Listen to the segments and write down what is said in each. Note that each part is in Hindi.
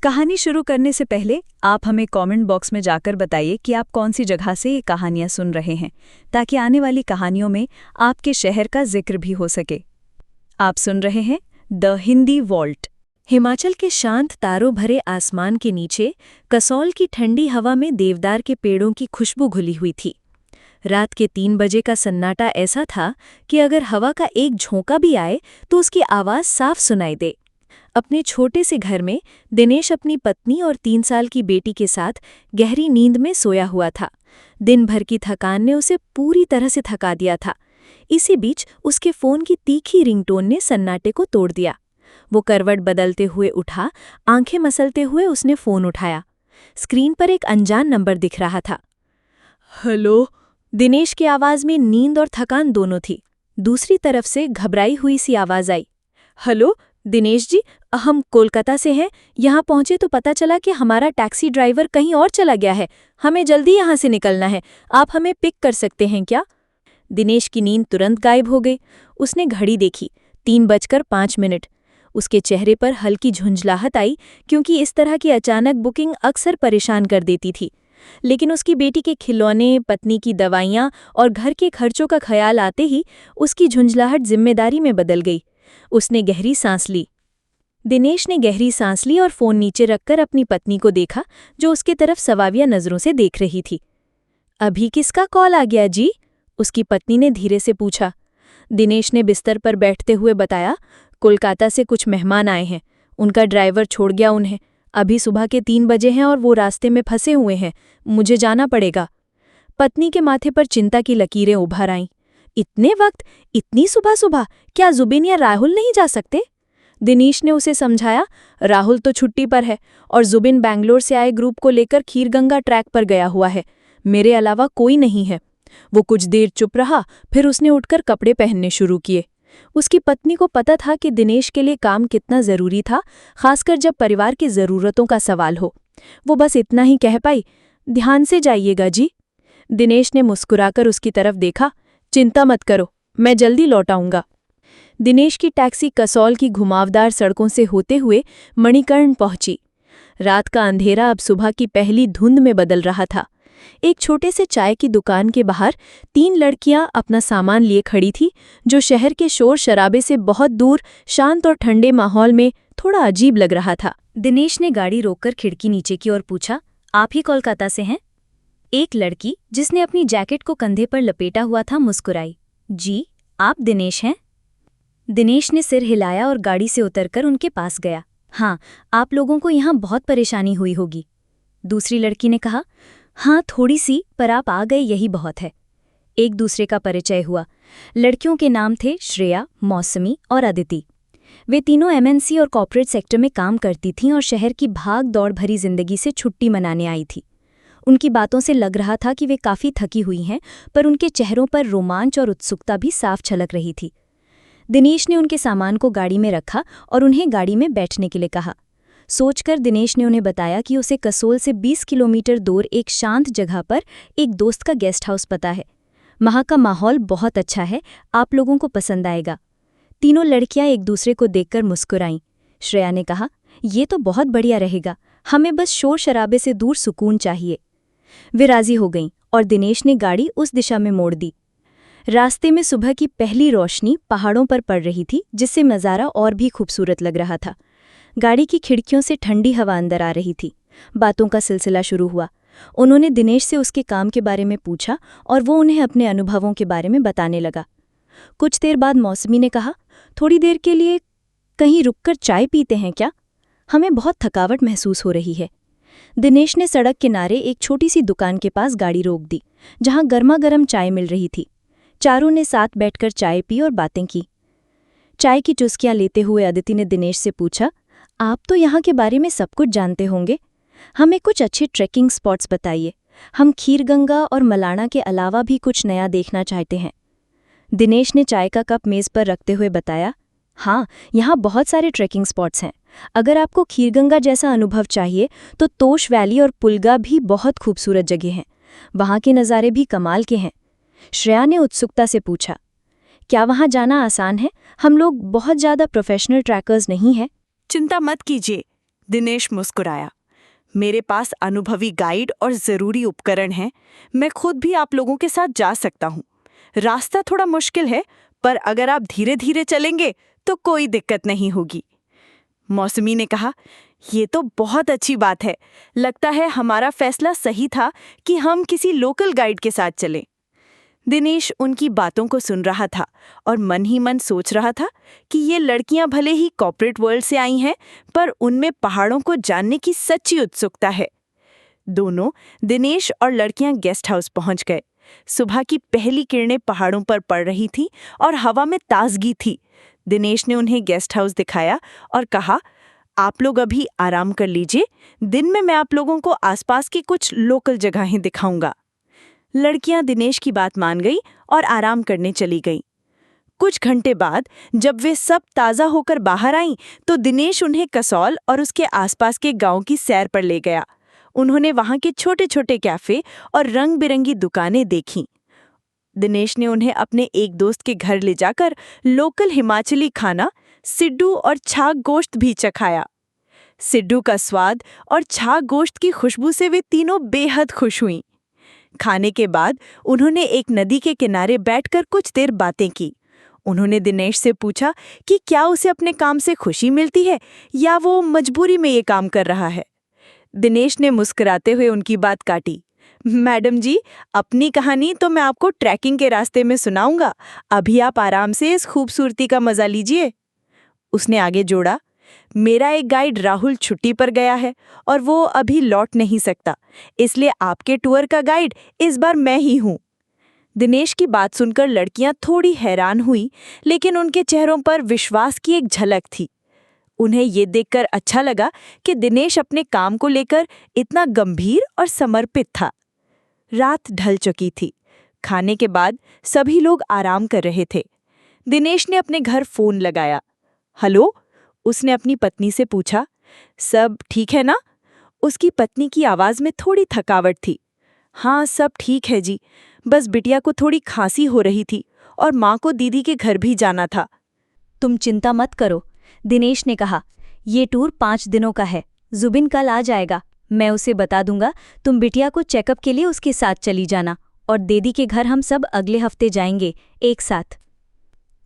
कहानी शुरू करने से पहले आप हमें कमेंट बॉक्स में जाकर बताइए कि आप कौन सी जगह से ये कहानियां सुन रहे हैं, ताकि आने वाली कहानियों में आपके शहर का जिक्र भी हो सके। आप सुन रहे हैं द हिंदी वॉल्ट। हिमाचल के शांत तारों भरे आसमान के नीचे कसौल की ठंडी हवा में देवदार के पेड़ों की खुशबू घुली हुई थी। रात के 3 बजे का सन्नाटा ऐसा था कि अगर हवा का एक झोंका भी आए तो उसकी आवाज़ साफ सुनाई दे। अपने छोटे से घर में दिनेश अपनी पत्नी और 3 साल की बेटी के साथ गहरी नींद में सोया हुआ था। दिन भर की थकान ने उसे पूरी तरह से थका दिया था। इसी बीच उसके फ़ोन की तीखी रिंगटोन ने सन्नाटे को तोड़ दिया। वो करवट बदलते हुए उठा, आंखें मसलते हुए उसने फ़ोन उठाया। स्क्रीन पर एक अनजान नंबर दिख रहा था। हेलो, दिनेश की आवाज़ में नींद और थकान दोनों थी। दूसरी तरफ से घबराई हुई सी आवाज़ आई। हेलो दिनेश जी, हम कोलकाता से हैं। यहाँ पहुँचे तो पता चला कि हमारा टैक्सी ड्राइवर कहीं और चला गया है। हमें जल्दी यहाँ से निकलना है। आप हमें पिक कर सकते हैं क्या? दिनेश की नींद तुरंत गायब हो गई। उसने घड़ी देखी, 3:05। उसके चेहरे पर हल्की झुंझलाहट आई, क्योंकि इस तरह की अचानक बुकिंग अक्सर परेशान कर देती थी। लेकिन उसकी बेटी के खिलौने, पत्नी की दवाइयाँ और घर के खर्चों का ख्याल आते ही उसकी झुंझलाहट जिम्मेदारी में बदल गई। उसने गहरी सांस ली। दिनेश ने गहरी सांस ली और फ़ोन नीचे रखकर अपनी पत्नी को देखा, जो उसकी तरफ सवाविया नज़रों से देख रही थी। अभी किसका कॉल आ गया जी? उसकी पत्नी ने धीरे से पूछा। दिनेश ने बिस्तर पर बैठते हुए बताया, कोलकाता से कुछ मेहमान आए हैं। उनका ड्राइवर छोड़ गया उन्हें। अभी सुबह के 3 बजे हैं और वो रास्ते में फंसे हुए हैं। मुझे जाना पड़ेगा। पत्नी के माथे पर चिंता की लकीरें उभर आईं। इतने वक्त, इतनी सुबह सुबह, क्या जुबिन या राहुल नहीं जा सकते? दिनेश ने उसे समझाया, राहुल तो छुट्टी पर है और जुबिन बैंगलोर से आए ग्रुप को लेकर खीरगंगा ट्रैक पर गया हुआ है। मेरे अलावा कोई नहीं है। वो कुछ देर चुप रहा, फिर उसने उठकर कपड़े पहनने शुरू किए। उसकी पत्नी को पता था कि दिनेश के लिए काम कितना ज़रूरी था, खासकर जब परिवार की ज़रूरतों का सवाल हो। वो बस इतना ही कह पाई, ध्यान से जाइएगा जी। दिनेश ने मुस्कुराकर उसकी तरफ देखा। चिंता मत करो, मैं जल्दी लौट आऊंगा। दिनेश की टैक्सी कसौल की घुमावदार सड़कों से होते हुए मणिकर्ण पहुंची। रात का अंधेरा अब सुबह की पहली धुंध में बदल रहा था। एक छोटे से चाय की दुकान के बाहर 3 लड़कियां अपना सामान लिए खड़ी थी, जो शहर के शोर शराबे से बहुत दूर शांत और ठंडे माहौल में थोड़ा अजीब लग रहा था। दिनेश ने गाड़ी रोककर खिड़की नीचे की ओर पूछा, आप ही कोलकाता से हैं? एक लड़की, जिसने अपनी जैकेट को कंधे पर लपेटा हुआ था, मुस्कुराई। जी, आप दिनेश हैं? दिनेश ने सिर हिलाया और गाड़ी से उतरकर उनके पास गया। हाँ, आप लोगों को यहाँ बहुत परेशानी हुई होगी। दूसरी लड़की ने कहा, हाँ थोड़ी सी, पर आप आ गए यही बहुत है। एक दूसरे का परिचय हुआ। लड़कियों के नाम थे श्रेया, मौसमी और अदिति। वे तीनों एमएनसी और कॉर्पोरेट सेक्टर में काम करती थीं और शहर की भाग दौड़ भरी जिंदगी से छुट्टी मनाने आई थी। उनकी बातों से लग रहा था कि वे काफ़ी थकी हुई हैं, पर उनके चेहरों पर रोमांच और उत्सुकता भी साफ छलक रही थी। दिनेश ने उनके सामान को गाड़ी में रखा और उन्हें गाड़ी में बैठने के लिए कहा। सोचकर दिनेश ने उन्हें बताया कि उसे कसोल से 20 किलोमीटर दूर एक शांत जगह पर एक दोस्त का गेस्ट हाउस पता है। वहाँ का माहौल बहुत अच्छा है, आप लोगों को पसंद आएगा। तीनों लड़कियां एक दूसरे को देखकर मुस्कुराईं। श्रेया ने कहा, ये तो बहुत बढ़िया रहेगा, हमें बस शोर शराबे से दूर सुकून चाहिए। वे राजी हो गईं और दिनेश ने गाड़ी उस दिशा में मोड़ दी। रास्ते में सुबह की पहली रोशनी पहाड़ों पर पड़ रही थी, जिससे नज़ारा और भी खूबसूरत लग रहा था। गाड़ी की खिड़कियों से ठंडी हवा अंदर आ रही थी। बातों का सिलसिला शुरू हुआ। उन्होंने दिनेश से उसके काम के बारे में पूछा और वो उन्हें अपने अनुभवों के बारे में बताने लगा। कुछ देर बाद मौसमी ने कहा, थोड़ी देर के लिए कहीं रुककर चाय पीते हैं क्या? हमें बहुत थकावट महसूस हो रही है। दिनेश ने सड़क किनारे एक छोटी सी दुकान के पास गाड़ी रोक दी, जहां गर्मा गर्म चाय मिल रही थी। चारों ने साथ बैठकर चाय पी और बातें की। चाय की चुस्कियां लेते हुए अदिति ने दिनेश से पूछा, आप तो यहाँ के बारे में सब कुछ जानते होंगे, हमें कुछ अच्छे ट्रैकिंग स्पॉट्स बताइए। हम खीरगंगा और मलाना के अलावा भी कुछ नया देखना चाहते हैं। दिनेश ने चाय का कप मेज़ पर रखते हुए बताया, हाँ, यहाँ बहुत सारे ट्रैकिंग स्पॉट्स हैं। अगर आपको खीरगंगा जैसा अनुभव चाहिए तो तोश वैली और पुलगा भी बहुत खूबसूरत जगह हैं। वहाँ के नज़ारे भी कमाल के हैं। श्रेया ने उत्सुकता से पूछा, क्या वहाँ जाना आसान है? हम लोग बहुत ज़्यादा प्रोफेशनल ट्रैकर्स नहीं हैं। चिंता मत कीजिए, दिनेश मुस्कुराया। मेरे पास अनुभवी गाइड और ज़रूरी उपकरण हैं। मैं खुद भी आप लोगों के साथ जा सकता हूँ। रास्ता थोड़ा मुश्किल है, पर अगर आप धीरे धीरे चलेंगे तो कोई दिक्कत नहीं होगी। मौसमी ने कहा, ये तो बहुत अच्छी बात है। लगता है हमारा फैसला सही था कि हम किसी लोकल गाइड के साथ चलें। दिनेश उनकी बातों को सुन रहा था और मन ही मन सोच रहा था कि ये लड़कियां भले ही कॉर्पोरेट वर्ल्ड से आई हैं, पर उनमें पहाड़ों को जानने की सच्ची उत्सुकता है। दोनों, दिनेश और लड़कियां गेस्ट हाउस पहुंच गए। सुबह की पहली किरणें पहाड़ों पर पड़ रही थी और हवा में ताजगी थी। दिनेश ने उन्हें गेस्ट हाउस दिखाया और कहा, आप लोग अभी आराम कर लीजिए। दिन में मैं आप लोगों को आसपास की कुछ लोकल जगहें दिखाऊंगा। लड़कियां दिनेश की बात मान गई और आराम करने चली गईं। कुछ घंटे बाद जब वे सब ताज़ा होकर बाहर आईं, तो दिनेश उन्हें कसौल और उसके आसपास के गांव की सैर पर ले गया। उन्होंने वहां के छोटे छोटे कैफे और रंग बिरंगी दुकानें देखीं। दिनेश ने उन्हें अपने एक दोस्त के घर ले जाकर लोकल हिमाचली खाना सिड्डू और छाग गोश्त भी चखाया। सिड्डू का स्वाद और छाग गोश्त की खुशबू से वे तीनों बेहद खुश हुईं। खाने के बाद उन्होंने एक नदी के किनारे बैठकर कुछ देर बातें की। उन्होंने दिनेश से पूछा कि क्या उसे अपने काम से खुशी मिलती है या वो मजबूरी में ये काम कर रहा है। दिनेश ने मुस्कुराते हुए उनकी बात काटी। मैडम जी, अपनी कहानी तो मैं आपको ट्रैकिंग के रास्ते में सुनाऊंगा। अभी आप आराम से इस खूबसूरती का मजा लीजिए। उसने आगे जोड़ा, मेरा एक गाइड राहुल छुट्टी पर गया है और वो अभी लौट नहीं सकता, इसलिए आपके टूर का गाइड इस बार मैं ही हूँ। दिनेश की बात सुनकर लड़कियां थोड़ी हैरान हुई, लेकिन उनके चेहरों पर विश्वास की एक झलक थी। उन्हें ये देखकर अच्छा लगा कि दिनेश अपने काम को लेकर इतना गंभीर और समर्पित था। रात ढल चुकी थी। खाने के बाद सभी लोग आराम कर रहे थे। दिनेश ने अपने घर फोन लगाया। हेलो, उसने अपनी पत्नी से पूछा, सब ठीक है ना? उसकी पत्नी की आवाज में थोड़ी थकावट थी। हाँ, सब ठीक है जी, बस बिटिया को थोड़ी खांसी हो रही थी और माँ को दीदी के घर भी जाना था। तुम चिंता मत करो, दिनेश ने कहा। ये टूर 5 दिनों का है। जुबिन कल आ जाएगा। मैं उसे बता दूंगा, तुम बिटिया को चेकअप के लिए उसके साथ चली जाना और दीदी के घर हम सब अगले हफ्ते जाएंगे एक साथ।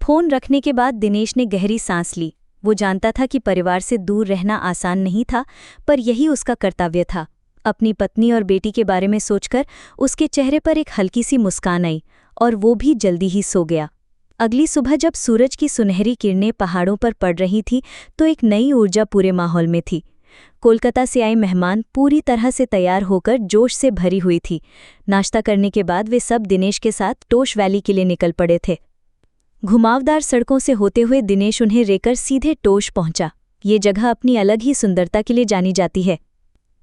फोन रखने के बाद दिनेश ने गहरी सांस ली। वो जानता था कि परिवार से दूर रहना आसान नहीं था, पर यही उसका कर्तव्य था। अपनी पत्नी और बेटी के बारे में सोचकर उसके चेहरे पर एक हल्की सी मुस्कान आई और वो भी जल्दी ही सो गया। अगली सुबह जब सूरज की सुनहरी किरणें पहाड़ों पर पड़ रही थी, तो एक नई ऊर्जा पूरे माहौल में थी। कोलकाता से आए मेहमान पूरी तरह से तैयार होकर जोश से भरी हुई थी। नाश्ता करने के बाद वे सब दिनेश के साथ टोश वैली के लिए निकल पड़े थे। घुमावदार सड़कों से होते हुए दिनेश उन्हें लेकर सीधे टोश पहुंचा। ये जगह अपनी अलग ही सुंदरता के लिए जानी जाती है।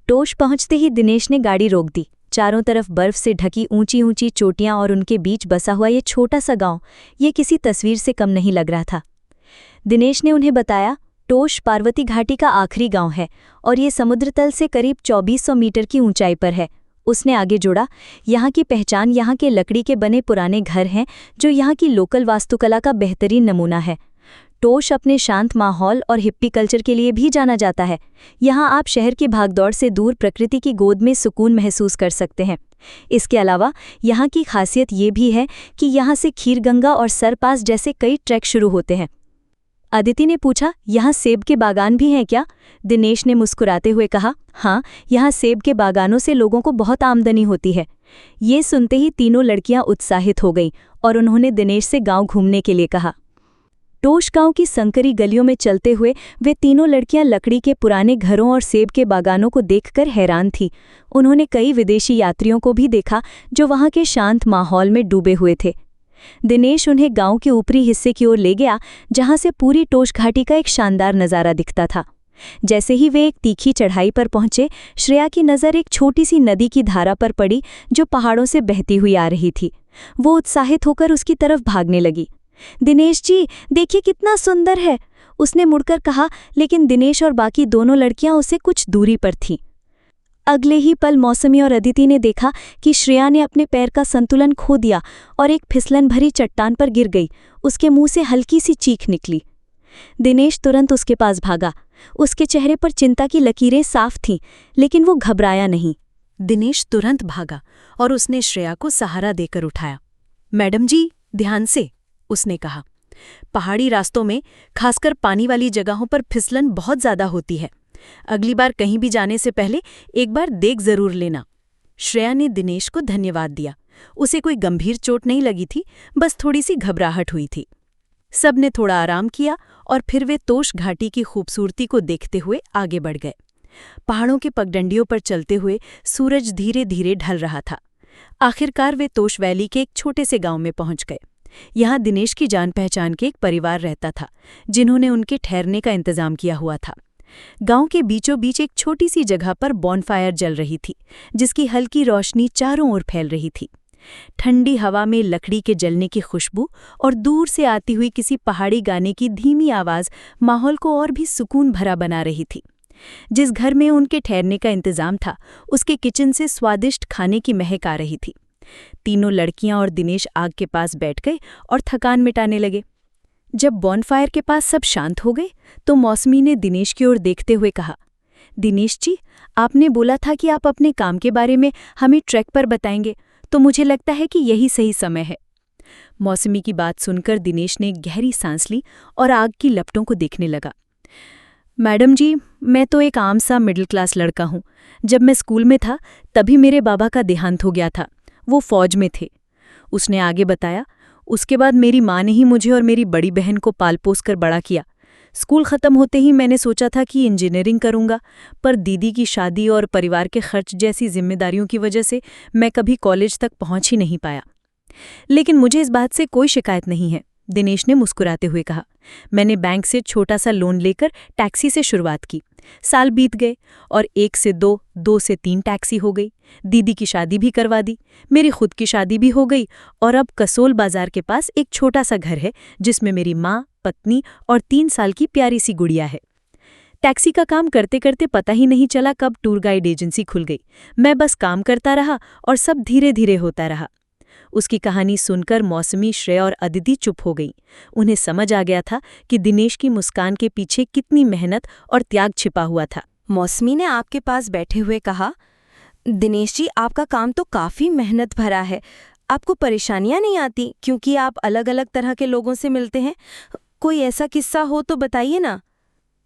टोश पहुंचते ही दिनेश ने गाड़ी रोक दी। चारों तरफ बर्फ से ढकी ऊंची ऊंची चोटियां और उनके बीच बसा हुआ ये छोटा सा गांव, ये किसी तस्वीर से कम नहीं लग रहा था। दिनेश ने उन्हें बताया, टोश पार्वती घाटी का आखिरी गांव है और ये समुद्र तल से करीब 2400 मीटर की ऊंचाई पर है। उसने आगे जोड़ा, यहाँ की पहचान यहाँ के लकड़ी के बने पुराने घर हैं, जो यहाँ की लोकल वास्तुकला का बेहतरीन नमूना है। टोश अपने शांत माहौल और हिप्पी कल्चर के लिए भी जाना जाता है। यहाँ आप शहर की भागदौड़ से दूर प्रकृति की गोद में सुकून महसूस कर सकते हैं। इसके अलावा यहाँ की खासियत ये भी है कि यहाँ से खीरगंगा और सरपास जैसे कई ट्रैक शुरू होते हैं। अदिति ने पूछा, यहाँ सेब के बागान भी हैं क्या? दिनेश ने मुस्कुराते हुए कहा, हाँ, यहाँ सेब के बागानों से लोगों को बहुत आमदनी होती है। ये सुनते ही तीनों लड़कियां उत्साहित हो गईं और उन्होंने दिनेश से गांव घूमने के लिए कहा। टोश गांव की संकरी गलियों में चलते हुए वे तीनों लड़कियां लकड़ी के पुराने घरों और सेब के बागानों को देखकर हैरान थीं। उन्होंने कई विदेशी यात्रियों को भी देखा जो वहां के शांत माहौल में डूबे हुए थे। दिनेश उन्हें गांव के ऊपरी हिस्से की ओर ले गया, जहां से पूरी टोश घाटी का एक शानदार नज़ारा दिखता था। जैसे ही वे एक तीखी चढ़ाई पर पहुंचे, श्रेया की नज़र एक छोटी सी नदी की धारा पर पड़ी जो पहाड़ों से बहती हुई आ रही थी। वो उत्साहित होकर उसकी तरफ भागने लगी। दिनेश जी, देखिए कितना सुंदर है, उसने मुड़कर कहा, लेकिन दिनेश और बाकी दोनों लड़कियां उससे कुछ दूरी पर थीं। अगले ही पल मौसमी और अदिति ने देखा कि श्रेया ने अपने पैर का संतुलन खो दिया और एक फिसलन भरी चट्टान पर गिर गई। उसके मुंह से हल्की सी चीख निकली। दिनेश तुरंत उसके पास भागा। उसके चेहरे पर चिंता की लकीरें साफ थीं, लेकिन वो घबराया नहीं। दिनेश तुरंत भागा और उसने श्रेया को सहारा देकर उठाया। मैडम जी, ध्यान से, उसने कहा। पहाड़ी रास्तों में, खासकर पानी वाली जगहों पर फिसलन बहुत ज्यादा होती है। अगली बार कहीं भी जाने से पहले एक बार देख जरूर लेना। श्रेया ने दिनेश को धन्यवाद दिया। उसे कोई गंभीर चोट नहीं लगी थी, बस थोड़ी सी घबराहट हुई थी। सबने थोड़ा आराम किया और फिर वे तोश घाटी की खूबसूरती को देखते हुए आगे बढ़ गए। पहाड़ों के पगडंडियों पर चलते हुए सूरज धीरे धीरे ढल रहा था। आखिरकार वे तोश वैली के एक छोटे से गांव में पहुंच गए। यहाँ दिनेश की जान पहचान के एक परिवार रहता था, जिन्होंने उनके ठहरने का इंतजाम किया हुआ था। गांव के बीचों बीच एक छोटी सी जगह पर बॉनफायर जल रही थी, जिसकी हल्की रोशनी चारों ओर फैल रही थी। ठंडी हवा में लकड़ी के जलने की खुशबू और दूर से आती हुई किसी पहाड़ी गाने की धीमी आवाज़ माहौल को और भी सुकून भरा बना रही थी। जिस घर में उनके ठहरने का इंतजाम था, उसके किचन से स्वादिष्ट खाने की महक आ रही थी। तीनों लड़कियां और दिनेश आग के पास बैठ गए और थकान मिटाने लगे। जब बॉनफायर के पास सब शांत हो गए, तो मौसमी ने दिनेश की ओर देखते हुए कहा, दिनेश जी, आपने बोला था कि आप अपने काम के बारे में हमें ट्रैक पर बताएंगे, तो मुझे लगता है कि यही सही समय है। मौसमी की बात सुनकर दिनेश ने गहरी सांस ली और आग की लपटों को देखने लगा। मैडम जी, मैं तो एक आम सा मिडिल क्लास लड़का हूँ। जब मैं स्कूल में था तभी मेरे बाबा का देहांत हो गया था। वो फौज में थे। उसने आगे बताया, उसके बाद मेरी माँ ने ही मुझे और मेरी बड़ी बहन को पाल पोस कर बड़ा किया। स्कूल ख़त्म होते ही मैंने सोचा था कि इंजीनियरिंग करूंगा, पर दीदी की शादी और परिवार के खर्च जैसी जिम्मेदारियों की वजह से मैं कभी कॉलेज तक पहुंच ही नहीं पाया। लेकिन मुझे इस बात से कोई शिकायत नहीं है, दिनेश ने मुस्कुराते हुए कहा। मैंने बैंक से छोटा सा लोन लेकर टैक्सी से शुरुआत की। साल बीत गए और 1 से 2, 2 से 3 टैक्सी हो गई। दीदी की शादी भी करवा दी, मेरी खुद की शादी भी हो गई और अब कसोल बाजार के पास एक छोटा सा घर है, जिसमें मेरी माँ, पत्नी और 3 साल की प्यारी सी गुड़िया है। टैक्सी का काम करते करते पता ही नहीं चला कब टूर गाइड एजेंसी खुल गई। मैं बस काम करता रहा और सब धीरे धीरे होता रहा। उसकी कहानी सुनकर मौसमी, श्रेया और अदिति चुप हो गई। उन्हें समझ आ गया था कि दिनेश की मुस्कान के पीछे कितनी मेहनत और त्याग छिपा हुआ था। मौसमी ने आपके पास बैठे हुए कहा, दिनेश जी, आपका काम तो काफ़ी मेहनत भरा है। आपको परेशानियां नहीं आती क्योंकि आप अलग अलग तरह के लोगों से मिलते हैं? कोई ऐसा किस्सा हो तो बताइए ना।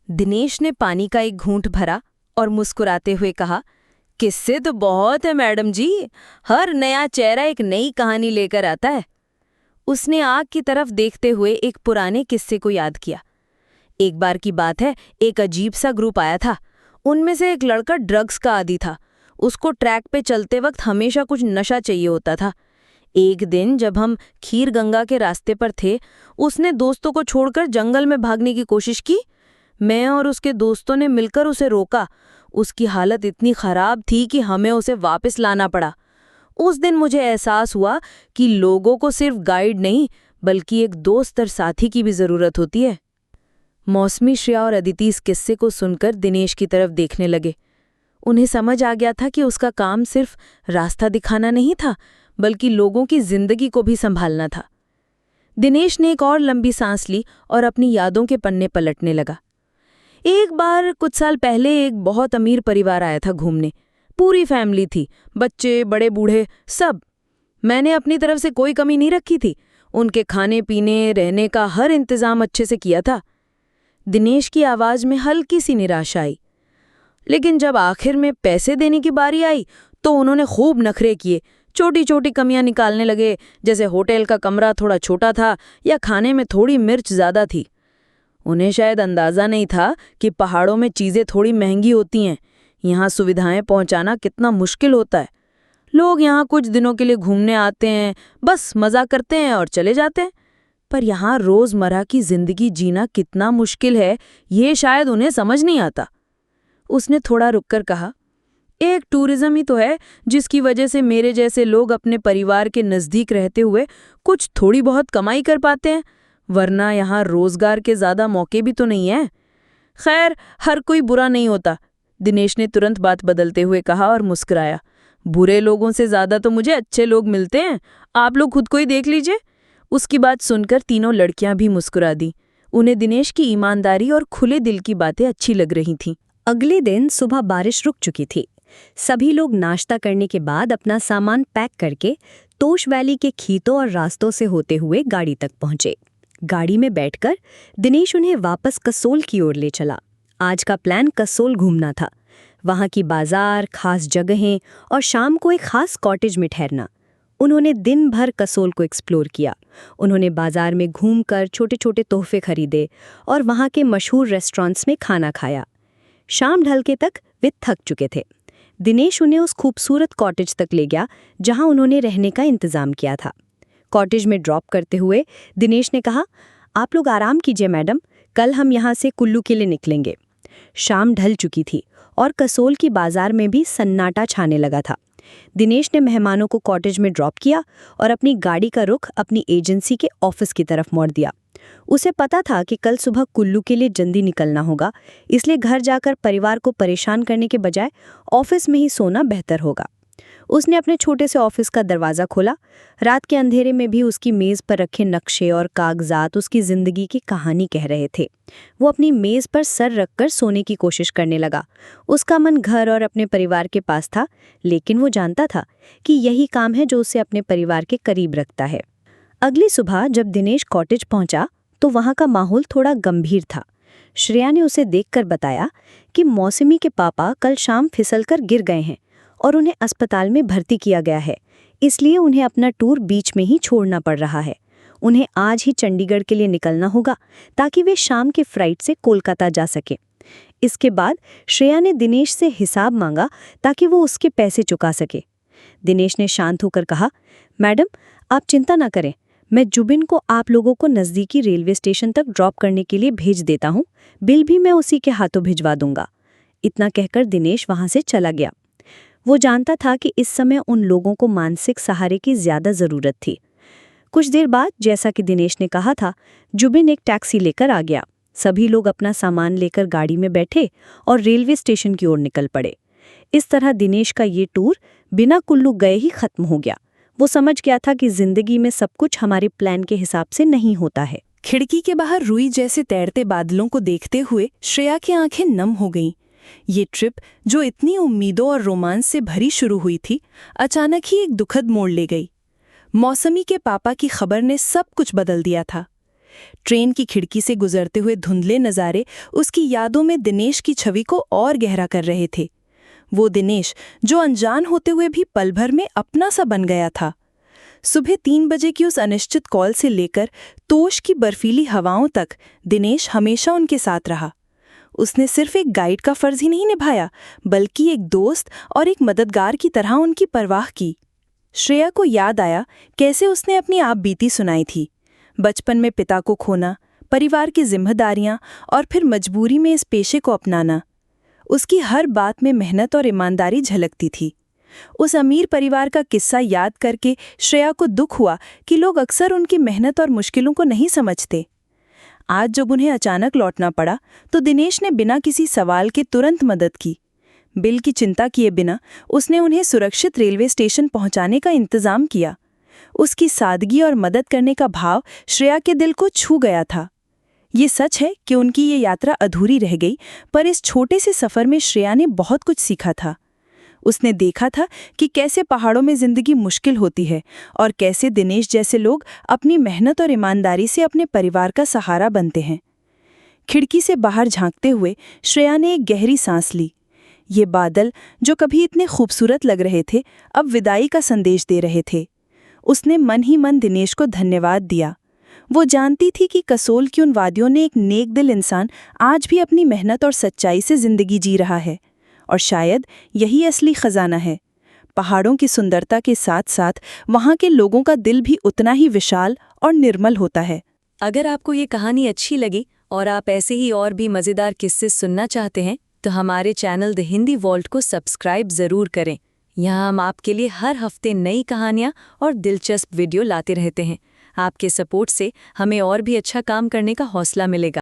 दिनेश ने पानी का एक घूंट भरा और मुस्कुराते हुए कहा, किस्से तो बहुत है मैडम जी, हर नया चेहरा एक नई कहानी लेकर आता है। उसने आग की तरफ देखते हुए एक पुराने किस्से को याद किया। एक बार की बात है, एक अजीब सा ग्रुप आया था। उनमें से एक लड़का ड्रग्स का आदी था। उसको ट्रैक पे चलते वक्त हमेशा कुछ नशा चाहिए होता था। एक दिन जब हम खीर गंगा के रास्ते पर थे, उसने दोस्तों को छोड़कर जंगल में भागने की कोशिश की। मैं और उसके दोस्तों ने मिलकर उसे रोका। उसकी हालत इतनी खराब थी कि हमें उसे वापस लाना पड़ा। उस दिन मुझे एहसास हुआ कि लोगों को सिर्फ गाइड नहीं, बल्कि एक दोस्त और साथी की भी जरूरत होती है। मौसमी, श्रेया और अदिति इस किस्से को सुनकर दिनेश की तरफ देखने लगे। उन्हें समझ आ गया था कि उसका काम सिर्फ रास्ता दिखाना नहीं था, बल्कि लोगों की जिंदगी को भी संभालना था। दिनेश ने एक और लंबी सांस ली और अपनी यादों के पन्ने पलटने लगा। एक बार कुछ साल पहले एक बहुत अमीर परिवार आया था घूमने। पूरी फैमिली थी, बच्चे, बड़े बूढ़े, सब। मैंने अपनी तरफ से कोई कमी नहीं रखी थी। उनके खाने पीने, रहने का हर इंतजाम अच्छे से किया था। दिनेश की आवाज़ में हल्की सी निराशा आई। लेकिन जब आखिर में पैसे देने की बारी आई तो उन्होंने खूब नखरे किए। छोटी छोटी कमियां निकालने लगे, जैसे होटल का कमरा थोड़ा छोटा था या खाने में थोड़ी मिर्च ज़्यादा थी। उन्हें शायद अंदाज़ा नहीं था कि पहाड़ों में चीज़ें थोड़ी महंगी होती हैं। यहाँ सुविधाएं पहुँचाना कितना मुश्किल होता है। लोग यहाँ कुछ दिनों के लिए घूमने आते हैं, बस मज़ा करते हैं और चले जाते हैं। पर यहाँ रोज़मर्रा की ज़िंदगी जीना कितना मुश्किल है, ये शायद उन्हें समझ नहीं आता। उसने थोड़ा रुककर कहा, एक टूरिज़्म ही तो है जिसकी वजह से मेरे जैसे लोग अपने परिवार के नज़दीक रहते हुए कुछ थोड़ी बहुत कमाई कर पाते हैं, वरना यहाँ रोज़गार के ज़्यादा मौके भी तो नहीं हैं। खैर, हर कोई बुरा नहीं होता। दिनेश ने तुरंत बात बदलते हुए कहा और मुस्कुराया। बुरे लोगों से ज़्यादा तो मुझे अच्छे लोग मिलते हैं। आप लोग खुद को ही देख लीजिए। उसकी बात सुनकर तीनों लड़कियां भी मुस्कुरा दी। उन्हें दिनेश की ईमानदारी और खुले दिल की बातें अच्छी लग रही थीं। अगले दिन सुबह बारिश रुक चुकी थी। सभी लोग नाश्ता करने के बाद अपना सामान पैक करके तोश वैली के खेतों और रास्तों से होते हुए गाड़ी तक पहुंचे। गाड़ी में बैठकर दिनेश उन्हें वापस कसोल की ओर ले चला। आज का प्लान कसोल घूमना था, वहां की बाजार, खास जगहें और शाम को एक खास कॉटेज में ठहरना। उन्होंने दिन भर कसोल को एक्सप्लोर किया। उन्होंने बाजार में घूमकर छोटे छोटे तोहफे खरीदे और वहां के मशहूर रेस्टोरेंट्स में खाना खाया। शाम ढलके तक वे थक चुके थे। दिनेश उन्हें उस खूबसूरत कॉटेज तक ले गया जहां उन्होंने रहने का इंतजाम किया था। कॉटेज में ड्रॉप करते हुए दिनेश ने कहा, आप लोग आराम कीजिए मैडम, कल हम यहाँ से कुल्लू के लिए निकलेंगे। शाम ढल चुकी थी और कसोल की बाजार में भी सन्नाटा छाने लगा था। दिनेश ने मेहमानों को कॉटेज में ड्रॉप किया और अपनी गाड़ी का रुख अपनी एजेंसी के ऑफिस की तरफ मोड़ दिया। उसे पता था कि कल सुबह कुल्लू के लिए जल्दी निकलना होगा, इसलिए घर जाकर परिवार को परेशान करने के बजाय ऑफिस में ही सोना बेहतर होगा। उसने अपने छोटे से ऑफिस का दरवाज़ा खोला। रात के अंधेरे में भी उसकी मेज़ पर रखे नक्शे और कागजात उसकी ज़िंदगी की कहानी कह रहे थे। वो अपनी मेज़ पर सर रखकर सोने की कोशिश करने लगा। उसका मन घर और अपने परिवार के पास था, लेकिन वो जानता था कि यही काम है जो उसे अपने परिवार के करीब रखता है। अगली सुबह जब दिनेश कॉटेज पहुंचा तो वहां का माहौल थोड़ा गंभीर था। श्रेया ने उसे देखकर बताया कि मौसमी के पापा कल शाम फिसलकर गिर गए हैं और उन्हें अस्पताल में भर्ती किया गया है, इसलिए उन्हें अपना टूर बीच में ही छोड़ना पड़ रहा है। उन्हें आज ही चंडीगढ़ के लिए निकलना होगा ताकि वे शाम के फ्लाइट से कोलकाता जा सके। इसके बाद श्रेया ने दिनेश से हिसाब मांगा ताकि वो उसके पैसे चुका सके। दिनेश ने शांत होकर कहा, मैडम आप चिंता ना करें, मैं जुबिन को आप लोगों को नज़दीकी रेलवे स्टेशन तक ड्रॉप करने के लिए भेज देता हूँ, बिल भी मैं उसी के हाथों भिजवा दूंगा। इतना कहकर दिनेश वहां से चला गया। वो जानता था कि इस समय उन लोगों को मानसिक सहारे की ज्यादा जरूरत थी। कुछ देर बाद, जैसा कि दिनेश ने कहा था, जुबिन एक टैक्सी लेकर आ गया। सभी लोग अपना सामान लेकर गाड़ी में बैठे और रेलवे स्टेशन की ओर निकल पड़े। इस तरह दिनेश का ये टूर बिना कुल्लू गए ही खत्म हो गया। वो समझ गया था कि जिंदगी में सब कुछ हमारे प्लान के हिसाब से नहीं होता है। खिड़की के बाहर रुई जैसे तैरते बादलों को देखते हुए श्रेया की आंखें नम हो गईं। ये ट्रिप, जो इतनी उम्मीदों और रोमांस से भरी शुरू हुई थी, अचानक ही एक दुखद मोड़ ले गई। मौसमी के पापा की खबर ने सब कुछ बदल दिया था। ट्रेन की खिड़की से गुजरते हुए धुंधले नज़ारे उसकी यादों में दिनेश की छवि को और गहरा कर रहे थे। वो दिनेश जो अनजान होते हुए भी पल भर में अपना सा बन गया था। सुबह 3 बजे की उस अनिश्चित कॉल से लेकर तोश की बर्फीली हवाओं तक दिनेश हमेशा उनके साथ रहा। उसने सिर्फ एक गाइड का फर्ज ही नहीं निभाया, बल्कि एक दोस्त और एक मददगार की तरह उनकी परवाह की। श्रेया को याद आया कैसे उसने अपनी आप बीती सुनाई थी। बचपन में पिता को खोना, परिवार की जिम्मेदारियां और फिर मजबूरी में इस पेशे को अपनाना। उसकी हर बात में मेहनत और ईमानदारी झलकती थी। उस अमीर परिवार का किस्सा याद करके श्रेया को दुख हुआ कि लोग अक्सर उनकी मेहनत और मुश्किलों को नहीं समझते। आज जब उन्हें अचानक लौटना पड़ा तो दिनेश ने बिना किसी सवाल के तुरंत मदद की। बिल की चिंता किए बिना उसने उन्हें सुरक्षित रेलवे स्टेशन पहुंचाने का इंतजाम किया। उसकी सादगी और मदद करने का भाव श्रेया के दिल को छू गया था। ये सच है कि उनकी ये यात्रा अधूरी रह गई, पर इस छोटे से सफ़र में श्रेया ने बहुत कुछ सीखा था। उसने देखा था कि कैसे पहाड़ों में जिंदगी मुश्किल होती है और कैसे दिनेश जैसे लोग अपनी मेहनत और ईमानदारी से अपने परिवार का सहारा बनते हैं। खिड़की से बाहर झांकते हुए श्रेया ने एक गहरी सांस ली। ये बादल, जो कभी इतने खूबसूरत लग रहे थे, अब विदाई का संदेश दे रहे थे। उसने मन ही मन दिनेश को धन्यवाद दिया। वो जानती थी कि कसोल की उन वादियों ने एक नेक दिल इंसान आज भी अपनी मेहनत और सच्चाई से जिंदगी जी रहा है, और शायद यही असली खजाना है। पहाड़ों की सुंदरता के साथ साथ वहाँ के लोगों का दिल भी उतना ही विशाल और निर्मल होता है। अगर आपको ये कहानी अच्छी लगी और आप ऐसे ही और भी मज़ेदार किस्से सुनना चाहते हैं तो हमारे चैनल द हिंदी वॉल्ट को सब्सक्राइब ज़रूर करें। यहाँ हम आपके लिए हर हफ्ते नई कहानियाँ और दिलचस्प वीडियो लाते रहते हैं। आपके सपोर्ट से हमें और भी अच्छा काम करने का हौसला मिलेगा।